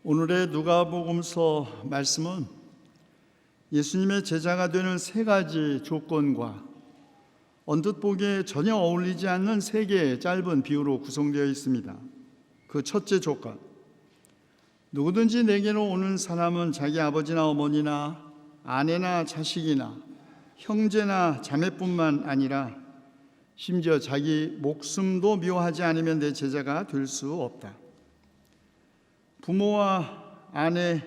오늘의 누가복음서 말씀은 예수님의 제자가 되는 세 가지 조건과 언뜻 보기에 전혀 어울리지 않는 세 개의 짧은 비유로 구성되어 있습니다. 그 첫째 조건, 누구든지 내게로 오는 사람은 자기 아버지나 어머니나 아내나 자식이나 형제나 자매뿐만 아니라 심지어 자기 목숨도 미워하지 않으면 내 제자가 될 수 없다. 부모와 아내,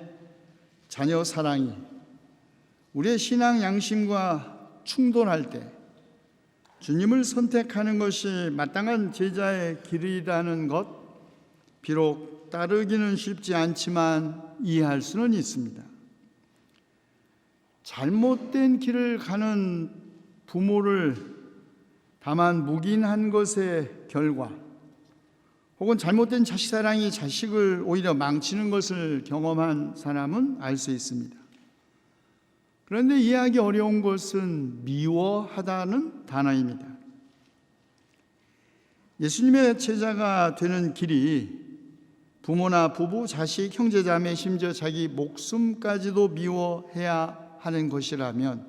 자녀 사랑이 우리의 신앙 양심과 충돌할 때 주님을 선택하는 것이 마땅한 제자의 길이라는 것, 비록 따르기는 쉽지 않지만 이해할 수는 있습니다. 잘못된 길을 가는 부모를 다만 묵인한 것의 결과, 혹은 잘못된 자식 사랑이 자식을 오히려 망치는 것을 경험한 사람은 알 수 있습니다. 그런데 이해하기 어려운 것은 미워하다는 단어입니다. 예수님의 제자가 되는 길이 부모나 부부, 자식, 형제, 자매, 심지어 자기 목숨까지도 미워해야 하는 것이라면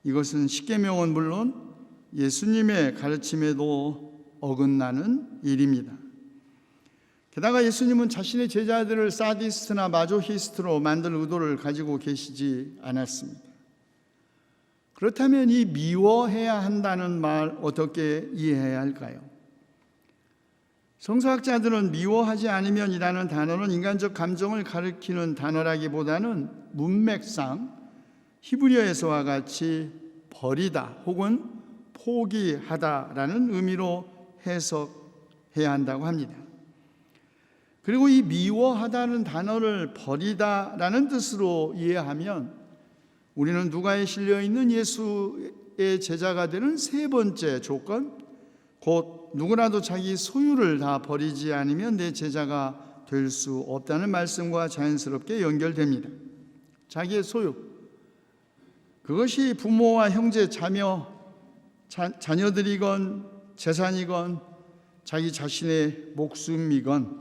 이것은 십계명은 물론 예수님의 가르침에도 어긋나는 일입니다. 게다가 예수님은 자신의 제자들을 사디스트나 마조히스트로 만들 의도를 가지고 계시지 않았습니다. 그렇다면 이 미워해야 한다는 말 어떻게 이해해야 할까요? 성서학자들은 미워하지 않으면이라는 단어는 인간적 감정을 가리키는 단어라기보다는 문맥상 히브리어에서와 같이 버리다 혹은 포기하다라는 의미로 해석해야 한다고 합니다. 그리고 이 미워하다는 단어를 버리다라는 뜻으로 이해하면 우리는 누가에 실려있는 예수의 제자가 되는 세 번째 조건, 곧 누구라도 자기 소유를 다 버리지 않으면 내 제자가 될 수 없다는 말씀과 자연스럽게 연결됩니다. 자기의 소유, 그것이 부모와 형제, 자녀들이건 재산이건 자기 자신의 목숨이건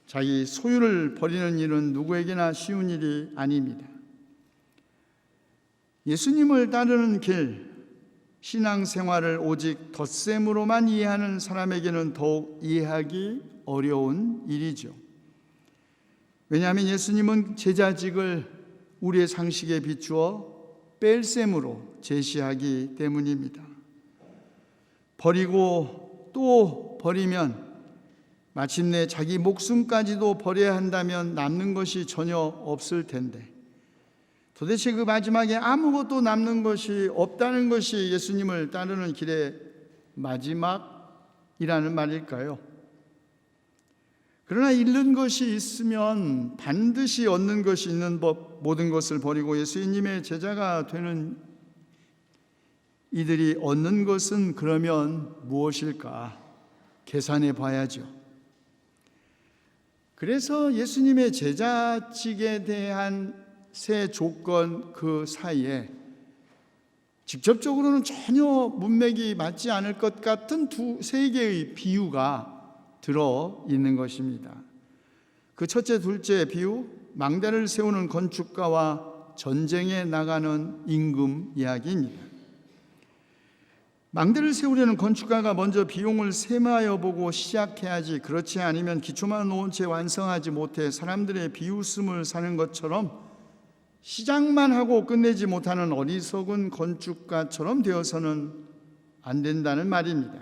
자기 소유를 버리는 일은 누구에게나 쉬운 일이 아닙니다. 예수님을 따르는 길, 신앙생활을 오직 덧셈으로만 이해하는 사람에게는 더욱 이해하기 어려운 일이죠. 왜냐하면 예수님은 제자직을 우리의 상식에 비추어 뺄셈으로 제시하기 때문입니다. 버리고 또 버리면 마침내 자기 목숨까지도 버려야 한다면 남는 것이 전혀 없을 텐데 도대체 그 마지막에 아무것도 남는 것이 없다는 것이 예수님을 따르는 길의 마지막이라는 말일까요? 그러나 잃는 것이 있으면 반드시 얻는 것이 있는 법, 모든 것을 버리고 예수님의 제자가 되는 이들이 얻는 것은 그러면 무엇일까? 계산해 봐야죠. 그래서 예수님의 제자직에 대한 세 조건 그 사이에 직접적으로는 전혀 문맥이 맞지 않을 것 같은 세 개의 비유가 들어 있는 것입니다. 그 첫째, 둘째 비유, 망대를 세우는 건축가와 전쟁에 나가는 임금 이야기입니다. 망대를 세우려는 건축가가 먼저 비용을 세마여 보고 시작해야지, 그렇지 않으면 기초만 놓은 채 완성하지 못해 사람들의 비웃음을 사는 것처럼 시작만 하고 끝내지 못하는 어리석은 건축가처럼 되어서는 안 된다는 말입니다.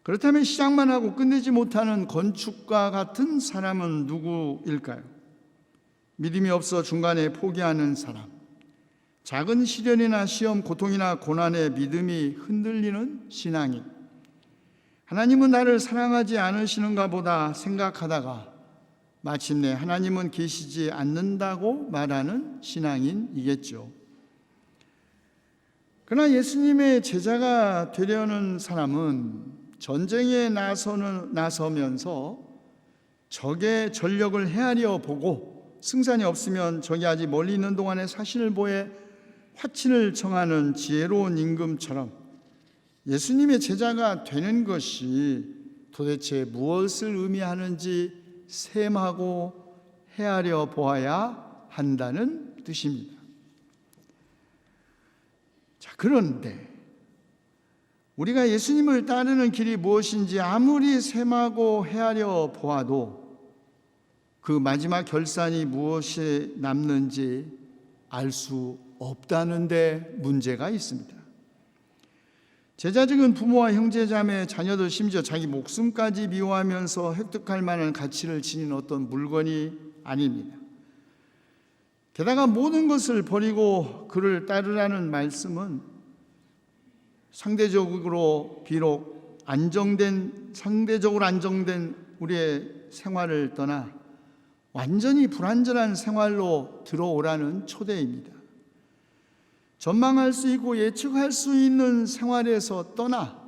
그렇다면 시작만 하고 끝내지 못하는 건축가 같은 사람은 누구일까요? 믿음이 없어 중간에 포기하는 사람, 작은 시련이나 시험, 고통이나 고난에 믿음이 흔들리는 신앙인, 하나님은 나를 사랑하지 않으시는가 보다 생각하다가 마침내 하나님은 계시지 않는다고 말하는 신앙인이겠죠. 그러나 예수님의 제자가 되려는 사람은 전쟁에 나서면서 적의 전력을 헤아려 보고 승산이 없으면 적이 아직 멀리 있는 동안에 사신을 보해 화친을 청하는 지혜로운 임금처럼 예수님의 제자가 되는 것이 도대체 무엇을 의미하는지 셈하고 헤아려 보아야 한다는 뜻입니다. 자, 그런데 우리가 예수님을 따르는 길이 무엇인지 아무리 셈하고 헤아려 보아도 그 마지막 결산이 무엇이 남는지 알 수 없다는 데 문제가 있습니다. 제자직은 부모와 형제자매, 자녀들, 심지어 자기 목숨까지 미워하면서 획득할 만한 가치를 지닌 어떤 물건이 아닙니다. 게다가 모든 것을 버리고 그를 따르라는 말씀은 상대적으로 안정된 우리의 생활을 떠나 완전히 불완전한 생활로 들어오라는 초대입니다. 전망할 수 있고 예측할 수 있는 생활에서 떠나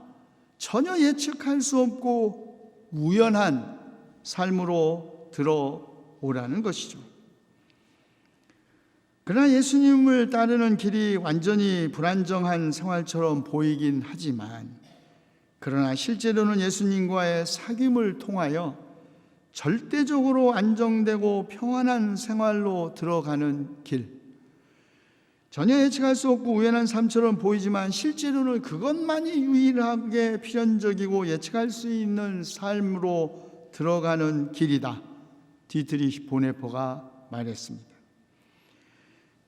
전혀 예측할 수 없고 우연한 삶으로 들어오라는 것이죠. 그러나 예수님을 따르는 길이 완전히 불안정한 생활처럼 보이긴 하지만, 그러나 실제로는 예수님과의 사귐을 통하여 절대적으로 안정되고 평안한 생활로 들어가는 길, 전혀 예측할 수 없고 우연한 삶처럼 보이지만 실제로는 그것만이 유일하게 필연적이고 예측할 수 있는 삶으로 들어가는 길이다. 디트리히 보네퍼가 말했습니다.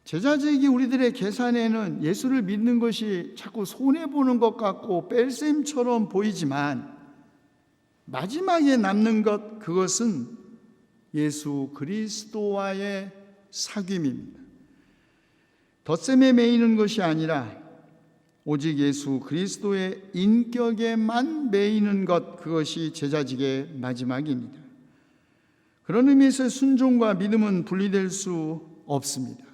제자직이 우리들의 계산에는 예수를 믿는 것이 자꾸 손해보는 것 같고 뺄셈처럼 보이지만 마지막에 남는 것, 그것은 예수 그리스도와의 사귐입니다. 덧셈에 매이는 것이 아니라 오직 예수 그리스도의 인격에만 매이는 것, 그것이 제자직의 마지막입니다. 그런 의미에서 순종과 믿음은 분리될 수 없습니다.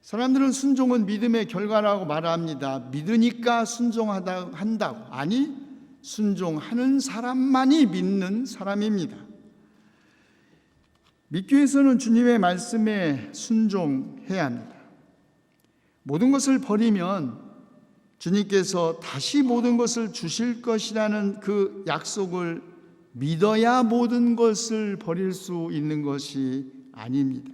사람들은 순종은 믿음의 결과라고 말합니다. 믿으니까 순종한다고. 아니, 순종하는 사람만이 믿는 사람입니다. 믿기 위해서는 주님의 말씀에 순종해야 합니다. 모든 것을 버리면 주님께서 다시 모든 것을 주실 것이라는 그 약속을 믿어야 모든 것을 버릴 수 있는 것이 아닙니다.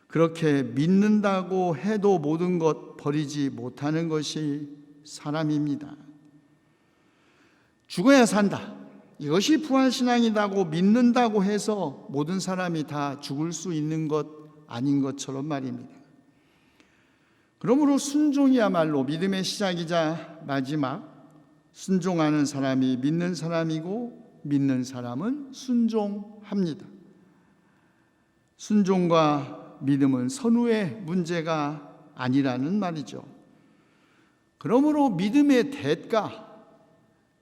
그렇게 믿는다고 해도 모든 것 버리지 못하는 것이 사람입니다. 죽어야 산다, 이것이 부활신앙이라고 믿는다고 해서 모든 사람이 다 죽을 수 있는 것 아닌 것처럼 말입니다. 그러므로 순종이야말로 믿음의 시작이자 마지막, 순종하는 사람이 믿는 사람이고 믿는 사람은 순종합니다. 순종과 믿음은 선후의 문제가 아니라는 말이죠. 그러므로 믿음의 대가,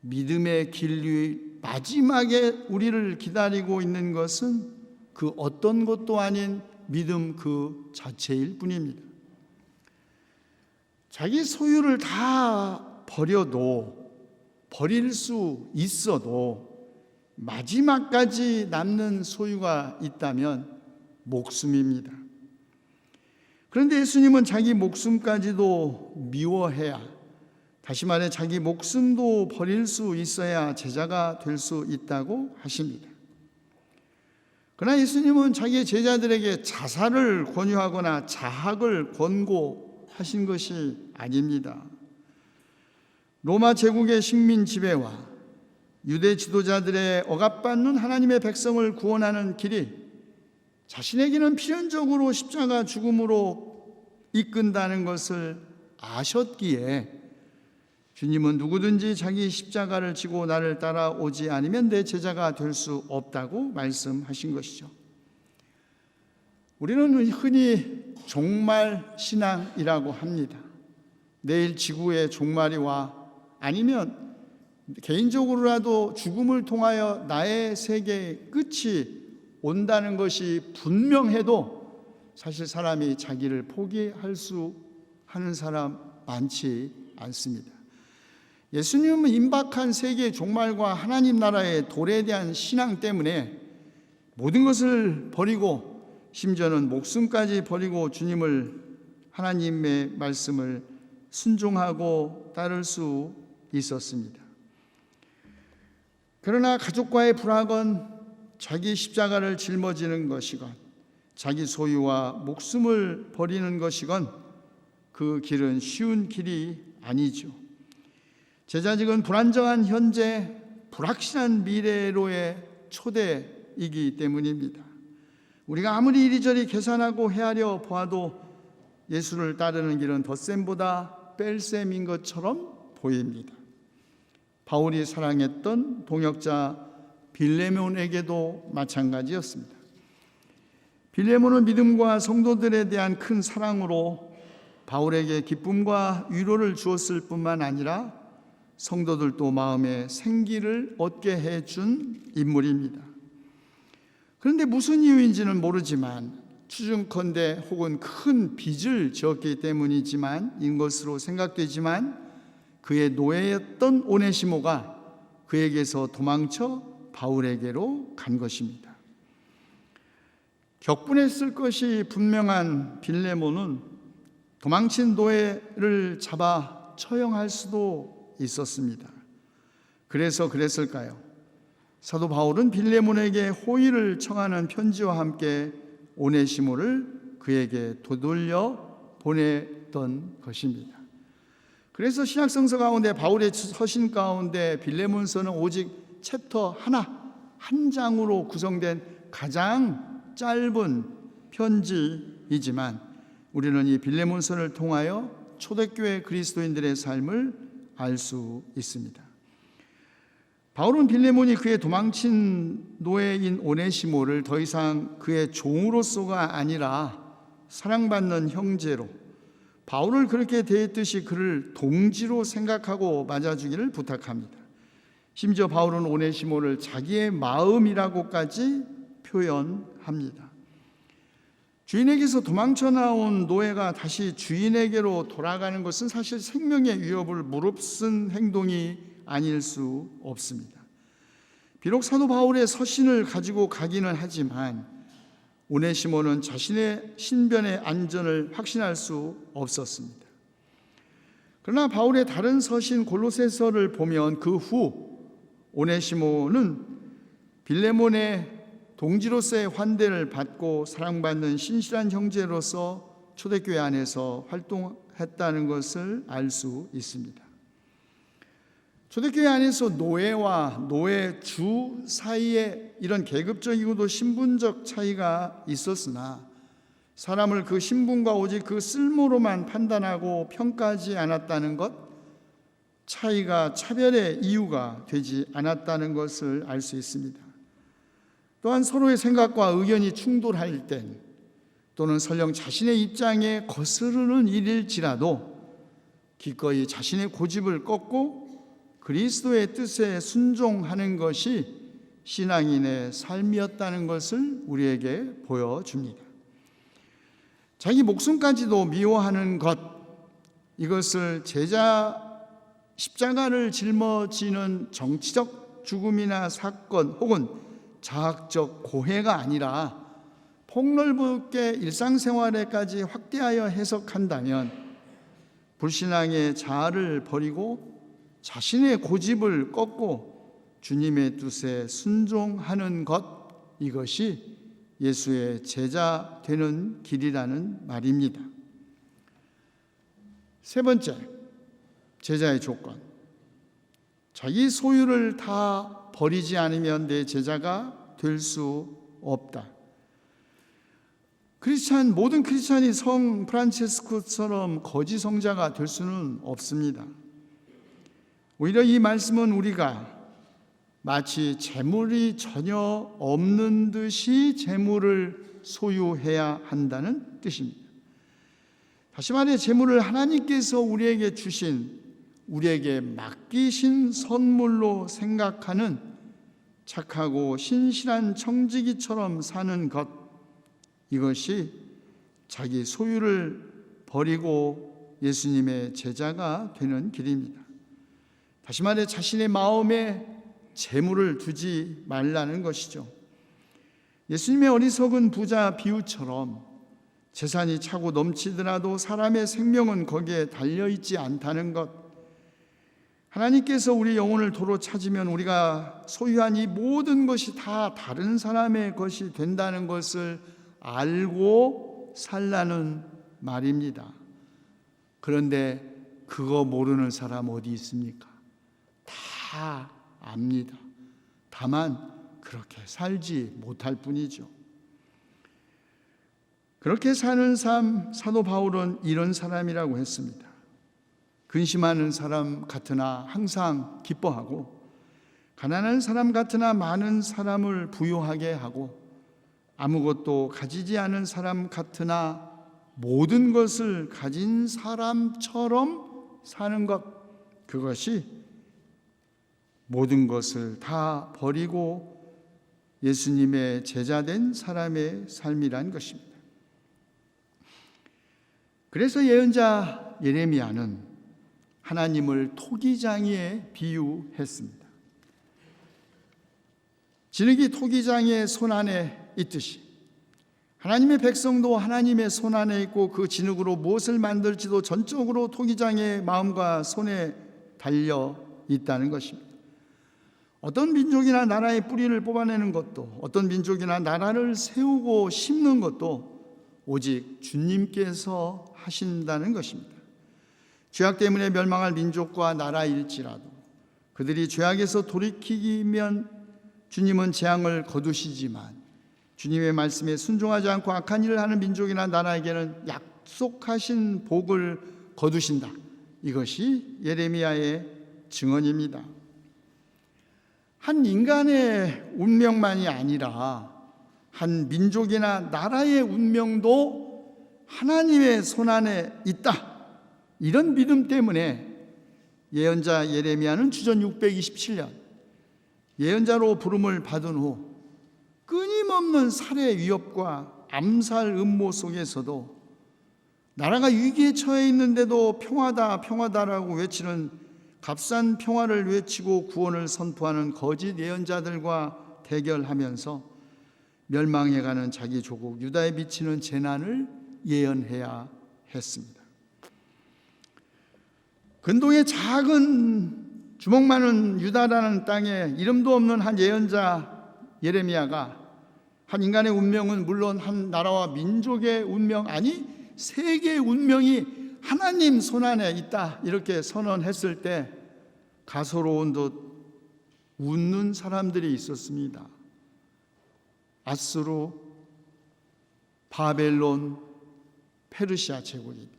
믿음의 길 마지막에 우리를 기다리고 있는 것은 그 어떤 것도 아닌 믿음 그 자체일 뿐입니다. 자기 소유를 다 버려도, 버릴 수 있어도 마지막까지 남는 소유가 있다면 목숨입니다. 그런데 예수님은 자기 목숨까지도 미워해야, 다시 말해 자기 목숨도 버릴 수 있어야 제자가 될 수 있다고 하십니다. 그러나 예수님은 자기 제자들에게 자살을 권유하거나 자학을 권고하신 것이 아닙니다. 로마 제국의 식민 지배와 유대 지도자들의 억압받는 하나님의 백성을 구원하는 길이 자신에게는 필연적으로 십자가 죽음으로 이끈다는 것을 아셨기에 주님은 누구든지 자기 십자가를 지고 나를 따라오지 않으면 내 제자가 될 수 없다고 말씀하신 것이죠. 우리는 흔히 종말 신앙이라고 합니다. 내일 지구의 종말이 와, 아니면 개인적으로라도 죽음을 통하여 나의 세계의 끝이 온다는 것이 분명해도 사실 사람이 자기를 포기할 수 하는 사람 많지 않습니다. 예수님은 임박한 세계의 종말과 하나님 나라의 도래에 대한 신앙 때문에 모든 것을 버리고 심지어는 목숨까지 버리고 주님을, 하나님의 말씀을 순종하고 따를 수 있었습니다. 그러나 가족과의 불화건, 자기 십자가를 짊어지는 것이건 자기 소유와 목숨을 버리는 것이건 그 길은 쉬운 길이 아니죠. 제자직은 불안정한 현재, 불확실한 미래로의 초대이기 때문입니다. 우리가 아무리 이리저리 계산하고 헤아려 보아도 예수를 따르는 길은 덧셈보다 뺄셈인 것처럼 보입니다. 바울이 사랑했던 동역자 빌레몬에게도 마찬가지였습니다. 빌레몬은 믿음과 성도들에 대한 큰 사랑으로 바울에게 기쁨과 위로를 주었을 뿐만 아니라 성도들도 마음에 생기를 얻게 해준 인물입니다. 그런데 무슨 이유인지는 모르지만 추정컨대 혹은 큰 빚을 지었기 때문이지만 인 것으로 생각되지만 그의 노예였던 오네시모가 그에게서 도망쳐 바울에게로 간 것입니다. 격분했을 것이 분명한 빌레몬은 도망친 노예를 잡아 처형할 수도 있었습니다. 그래서 그랬을까요? 사도 바울은 빌레몬에게 호의를 청하는 편지와 함께 오네시모를 그에게 되돌려 보냈던 것입니다. 그래서 신약성서 가운데 바울의 서신 가운데 빌레몬서는 오직 챕터 한 장으로 구성된 가장 짧은 편지이지만 우리는 이 빌레몬서를 통하여 초대교회 그리스도인들의 삶을 알 수 있습니다. 바울은 빌레몬이 그의 도망친 노예인 오네시모를 더 이상 그의 종으로서가 아니라 사랑받는 형제로, 바울을 그렇게 대했듯이 그를 동지로 생각하고 맞아주기를 부탁합니다. 심지어 바울은 오네시모를 자기의 마음이라고까지 표현합니다. 주인에게서 도망쳐 나온 노예가 다시 주인에게로 돌아가는 것은 사실 생명의 위협을 무릅쓴 행동이 아닐 수 없습니다. 비록 사도 바울의 서신을 가지고 가기는 하지만 오네시모는 자신의 신변의 안전을 확신할 수 없었습니다. 그러나 바울의 다른 서신 골로새서를 보면 그 후 오네시모는 빌레몬의 동지로서의 환대를 받고 사랑받는 신실한 형제로서 초대교회 안에서 활동했다는 것을 알 수 있습니다. 초대교회 안에서 노예와 노예주 사이에 이런 계급적이고도 신분적 차이가 있었으나 사람을 그 신분과 오직 그 쓸모로만 판단하고 평가하지 않았다는 것, 차이가 차별의 이유가 되지 않았다는 것을 알 수 있습니다. 또한 서로의 생각과 의견이 충돌할 땐 또는 설령 자신의 입장에 거스르는 일일지라도 기꺼이 자신의 고집을 꺾고 그리스도의 뜻에 순종하는 것이 신앙인의 삶이었다는 것을 우리에게 보여줍니다. 자기 목숨까지도 미워하는 것, 이것을 십자가를 짊어지는 정치적 죽음이나 사건 혹은 자학적 고해가 아니라 폭넓게 일상생활에까지 확대하여 해석한다면 불신앙의 자아를 버리고 자신의 고집을 꺾고 주님의 뜻에 순종하는 것, 이것이 예수의 제자 되는 길이라는 말입니다. 세 번째, 제자의 조건. 자기 소유를 다 버리지 않으면 내 제자가 될 수 없다. 모든 크리스찬이 성 프란체스코처럼 거지 성자가 될 수는 없습니다. 오히려 이 말씀은 우리가 마치 재물이 전혀 없는 듯이 재물을 소유해야 한다는 뜻입니다. 다시 말해 재물을 하나님께서 우리에게 주신, 우리에게 맡기신 선물로 생각하는 착하고 신실한 청지기처럼 사는 것, 이것이 자기 소유를 버리고 예수님의 제자가 되는 길입니다. 다시 말해 자신의 마음에 재물을 두지 말라는 것이죠. 예수님의 어리석은 부자 비유처럼 재산이 차고 넘치더라도 사람의 생명은 거기에 달려있지 않다는 것, 하나님께서 우리 영혼을 도로 찾으면 우리가 소유한 이 모든 것이 다 다른 사람의 것이 된다는 것을 알고 살라는 말입니다. 그런데 그거 모르는 사람 어디 있습니까? 다 압니다. 다만 그렇게 살지 못할 뿐이죠. 그렇게 사는 삶, 사도 바울은 이런 사람이라고 했습니다. 근심하는 사람 같으나 항상 기뻐하고, 가난한 사람 같으나 많은 사람을 부유하게 하고, 아무것도 가지지 않은 사람 같으나 모든 것을 가진 사람처럼 사는 것, 그것이 모든 것을 다 버리고 예수님의 제자된 사람의 삶이란 것입니다. 그래서 예언자 예레미야는 하나님을 토기장이에 비유했습니다. 진흙이 토기장의 손안에 있듯이 하나님의 백성도 하나님의 손안에 있고, 그 진흙으로 무엇을 만들지도 전적으로 토기장의 마음과 손에 달려 있다는 것입니다. 어떤 민족이나 나라의 뿌리를 뽑아내는 것도, 어떤 민족이나 나라를 세우고 심는 것도 오직 주님께서 하신다는 것입니다. 죄악 때문에 멸망할 민족과 나라일지라도 그들이 죄악에서 돌이키면 주님은 재앙을 거두시지만, 주님의 말씀에 순종하지 않고 악한 일을 하는 민족이나 나라에게는 약속하신 복을 거두신다. 이것이 예레미야의 증언입니다. 한 인간의 운명만이 아니라 한 민족이나 나라의 운명도 하나님의 손안에 있다. 이런 믿음 때문에 예언자 예레미야는 주전 627년 예언자로 부름을 받은 후 끊임없는 살해 위협과 암살 음모 속에서도 나라가 위기에 처해 있는데도 평화다 평화다라고 외치는, 값싼 평화를 외치고 구원을 선포하는 거짓 예언자들과 대결하면서 멸망해가는 자기 조국 유다에 미치는 재난을 예언해야 했습니다. 근동의 작은 주먹만한 유다라는 땅에 이름도 없는 한 예언자 예레미야가 한 인간의 운명은 물론 한 나라와 민족의 운명, 아니 세계의 운명이 하나님 손안에 있다, 이렇게 선언했을 때 가소로운 듯 웃는 사람들이 있었습니다. 아수르, 바벨론, 페르시아 제국입니다.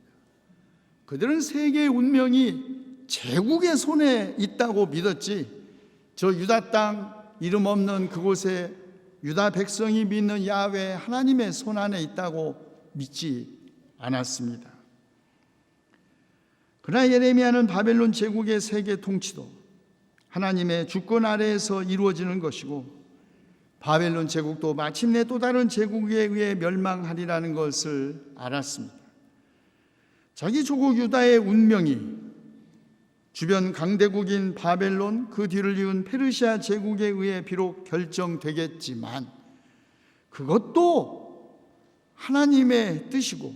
그들은 세계의 운명이 제국의 손에 있다고 믿었지, 저 유다 땅 이름 없는 그곳에 유다 백성이 믿는 야훼 하나님의 손안에 있다고 믿지 않았습니다. 그러나 예레미야는 바벨론 제국의 세계 통치도 하나님의 주권 아래에서 이루어지는 것이고, 바벨론 제국도 마침내 또 다른 제국에 의해 멸망하리라는 것을 알았습니다. 자기 조국 유다의 운명이 주변 강대국인 바벨론, 그 뒤를 이은 페르시아 제국에 의해 비록 결정되겠지만 그것도 하나님의 뜻이고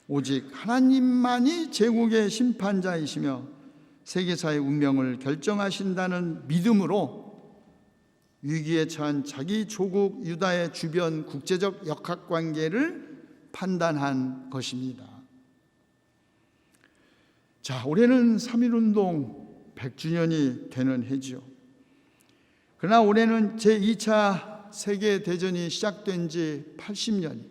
오직 하나님만이 제국의 심판자이시며 세계사의 운명을 결정하신다는 믿음으로 위기에 처한 자기 조국 유다의 주변 국제적 역학관계를 판단한 것입니다. 자, 올해는 3.1운동 100주년이 되는 해죠. 그러나 올해는 제2차 세계대전이 시작된 지 80년이,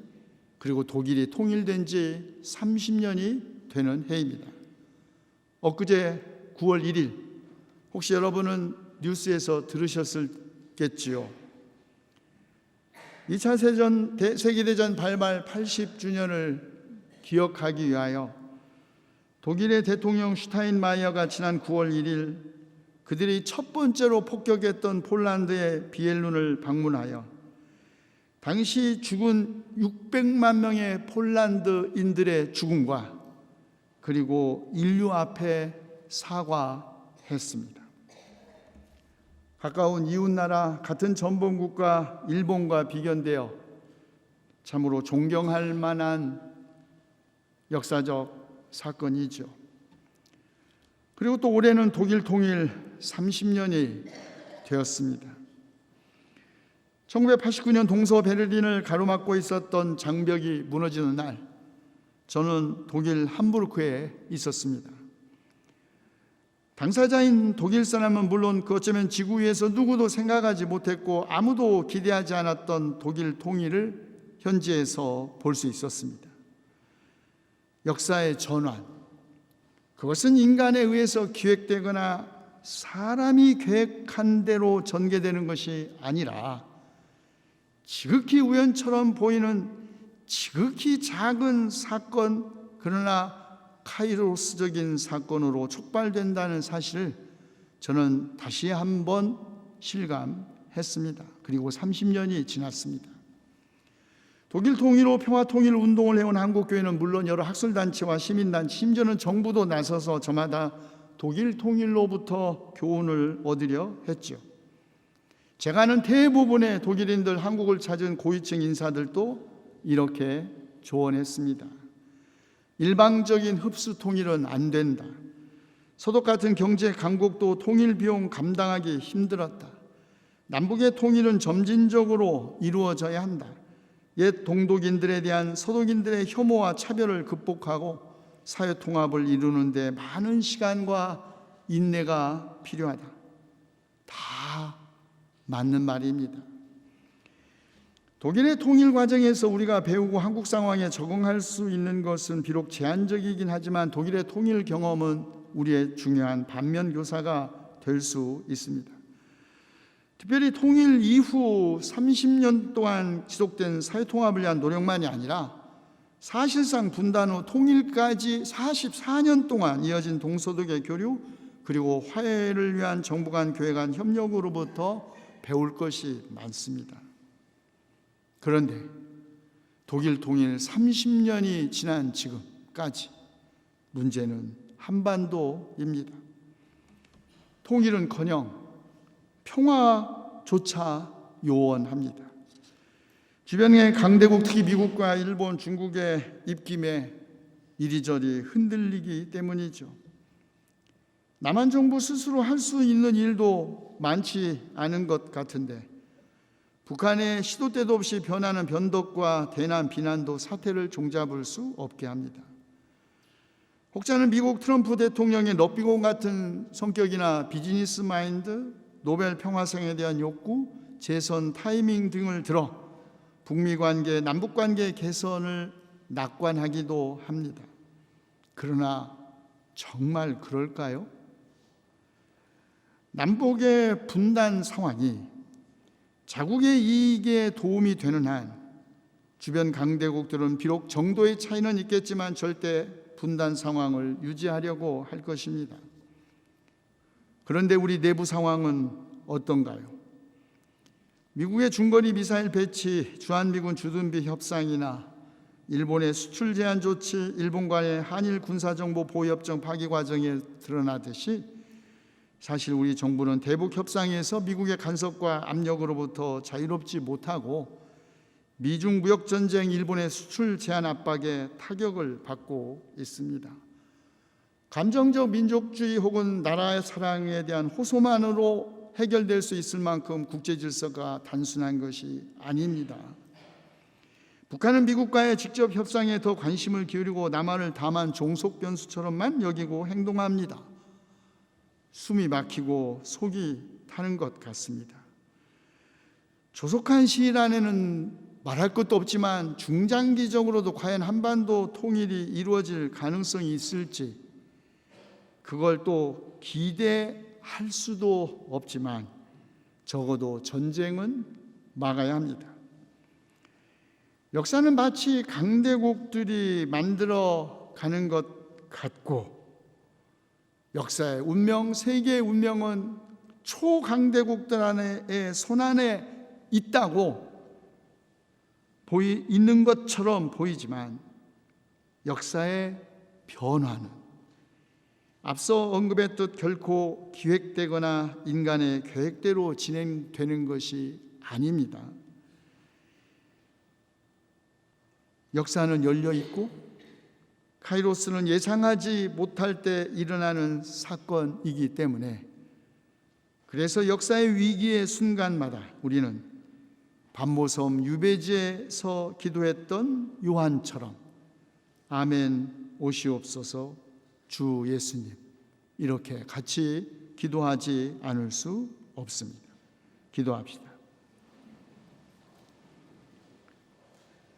그리고 독일이 통일된 지 30년이 되는 해입니다. 엊그제 9월 1일, 혹시 여러분은 뉴스에서 들으셨겠지요. 2차 세계대전 발발 80주년을 기억하기 위하여 독일의 대통령 슈타인마이어가 지난 9월 1일 그들이 첫 번째로 폭격했던 폴란드의 비엘룬을 방문하여 당시 죽은 600만 명의 폴란드인들의 죽음과 그리고 인류 앞에 사과했습니다. 가까운 이웃나라 같은 전범국가 일본과 비견되어 참으로 존경할 만한 역사적 사건이죠. 그리고 또 올해는 독일 통일 30년이 되었습니다. 1989년 동서 베를린을 가로막고 있었던 장벽이 무너지는 날, 저는 독일 함부르크에 있었습니다. 당사자인 독일 사람은 물론 그 어쩌면 지구 위에서 누구도 생각하지 못했고 아무도 기대하지 않았던 독일 통일을 현지에서 볼 수 있었습니다. 역사의 전환, 그것은 인간에 의해서 기획되거나 사람이 계획한 대로 전개되는 것이 아니라 지극히 우연처럼 보이는 지극히 작은 사건, 그러나 카이로스적인 사건으로 촉발된다는 사실을 저는 다시 한번 실감했습니다. 그리고 30년이 지났습니다. 독일 통일로 평화통일 운동을 해온 한국교회는 물론 여러 학술단체와 시민단체, 심지어는 정부도 나서서 저마다 독일 통일로부터 교훈을 얻으려 했죠. 제가 아는 대부분의 독일인들, 한국을 찾은 고위층 인사들도 이렇게 조언했습니다. 일방적인 흡수 통일은 안 된다. 서독 같은 경제 강국도 통일 비용 감당하기 힘들었다. 남북의 통일은 점진적으로 이루어져야 한다. 옛 동독인들에 대한 서독인들의 혐오와 차별을 극복하고 사회 통합을 이루는 데 많은 시간과 인내가 필요하다. 다 맞는 말입니다. 독일의 통일 과정에서 우리가 배우고 한국 상황에 적응할 수 있는 것은 비록 제한적이긴 하지만 독일의 통일 경험은 우리의 중요한 반면 교사가 될 수 있습니다. 특별히 통일 이후 30년 동안 지속된 사회통합을 위한 노력만이 아니라 사실상 분단 후 통일까지 44년 동안 이어진 동서독의 교류, 그리고 화해를 위한 정부 간 교회 간 협력으로부터 배울 것이 많습니다. 그런데 독일 통일 30년이 지난 지금까지 문제는 한반도입니다. 통일은커녕 평화조차 요원합니다. 주변의 강대국, 특히 미국과 일본, 중국의 입김에 이리저리 흔들리기 때문이죠. 남한 정부 스스로 할 수 있는 일도 많지 않은 것 같은데 북한의 시도 때도 없이 변하는 변덕과 대남 비난도 사태를 종잡을 수 없게 합니다. 혹자는 미국 트럼프 대통령의 럭비공 같은 성격이나 비즈니스 마인드, 노벨 평화상에 대한 욕구, 재선 타이밍 등을 들어 북미 관계, 남북 관계 개선을 낙관하기도 합니다. 그러나 정말 그럴까요? 남북의 분단 상황이 자국의 이익에 도움이 되는 한 주변 강대국들은 비록 정도의 차이는 있겠지만 절대 분단 상황을 유지하려고 할 것입니다. 그런데 우리 내부 상황은 어떤가요? 미국의 중거리 미사일 배치, 주한미군 주둔비 협상이나 일본의 수출 제한 조치, 일본과의 한일 군사정보 보호협정 파기 과정에 드러나듯이 사실 우리 정부는 대북 협상에서 미국의 간섭과 압력으로부터 자유롭지 못하고 미중 무역 전쟁, 일본의 수출 제한 압박에 타격을 받고 있습니다. 감정적 민족주의 혹은 나라의 사랑에 대한 호소만으로 해결될 수 있을 만큼 국제 질서가 단순한 것이 아닙니다. 북한은 미국과의 직접 협상에 더 관심을 기울이고 남한을 다만 종속 변수처럼만 여기고 행동합니다. 숨이 막히고 속이 타는 것 같습니다. 조속한 시일 안에는 말할 것도 없지만 중장기적으로도 과연 한반도 통일이 이루어질 가능성이 있을지 그걸 또 기대할 수도 없지만 적어도 전쟁은 막아야 합니다. 역사는 마치 강대국들이 만들어 가는 것 같고 역사의 운명, 세계의 운명은 초강대국들의 손안에 있다고 있는 것처럼 보이지만 역사의 변화는 앞서 언급했듯 결코 기획되거나 인간의 계획대로 진행되는 것이 아닙니다. 역사는 열려 있고 카이로스는 예상하지 못할 때 일어나는 사건이기 때문에, 그래서 역사의 위기의 순간마다 우리는 반모섬 유배지에서 기도했던 요한처럼 아멘 오시옵소서 주 예수님, 이렇게 같이 기도하지 않을 수 없습니다. 기도합시다.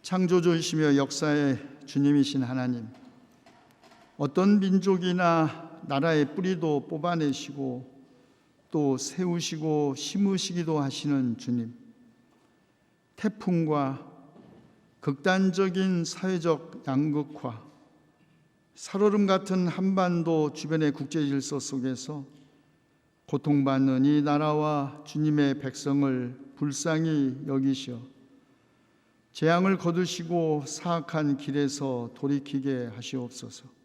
창조주이시며 역사의 주님이신 하나님, 어떤 민족이나 나라의 뿌리도 뽑아내시고 또 세우시고 심으시기도 하시는 주님, 태풍과 극단적인 사회적 양극화, 살얼음 같은 한반도 주변의 국제 질서 속에서 고통받는 이 나라와 주님의 백성을 불쌍히 여기시어 재앙을 거두시고 사악한 길에서 돌이키게 하시옵소서.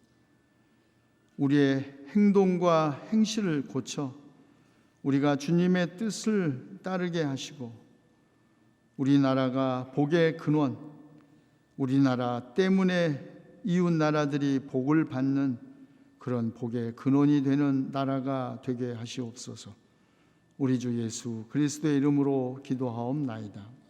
우리의 행동과 행실을 고쳐 우리가 주님의 뜻을 따르게 하시고 우리나라가 복의 근원, 우리나라 때문에 이웃 나라들이 복을 받는 그런 복의 근원이 되는 나라가 되게 하시옵소서. 우리 주 예수 그리스도의 이름으로 기도하옵나이다.